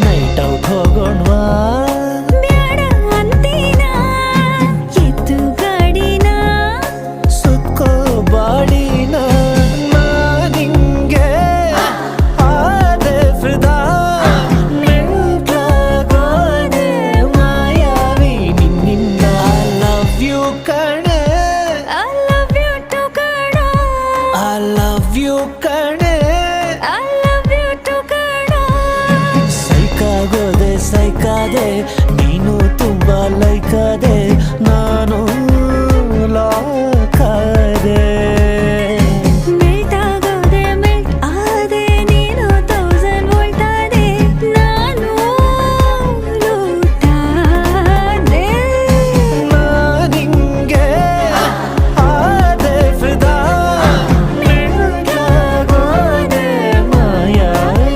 night out ಹೋಗೋಣವಾ ಬ್ಯಾಡ ಅಂತೀನ ಎತ್ತು ಗಾಡಿನ ಸುತ್ಕೋ ಬಾಡಿನ ನಿಂಗೆ ಆದೆ ಫಿದಾ ಮೆಂಟ್ಲಾಗೋದೆ ಮಾಯಾವಿ ನಿನ್ನಿಂದ ಐ ಲವ್ ಯು ಕಣೆ ಐ ಲವ್ ಯು ಟು ಕಣ ಐ ಲವ್ ಯು ಕಣೆ ಐ ಲವ್ ಯು ಟು ಕಣ ಸೈಕಾಗೋದೆ ಸೈಕಾದೆ ನೀನು ತುಂಬಾ ಲೈಕಾದೆ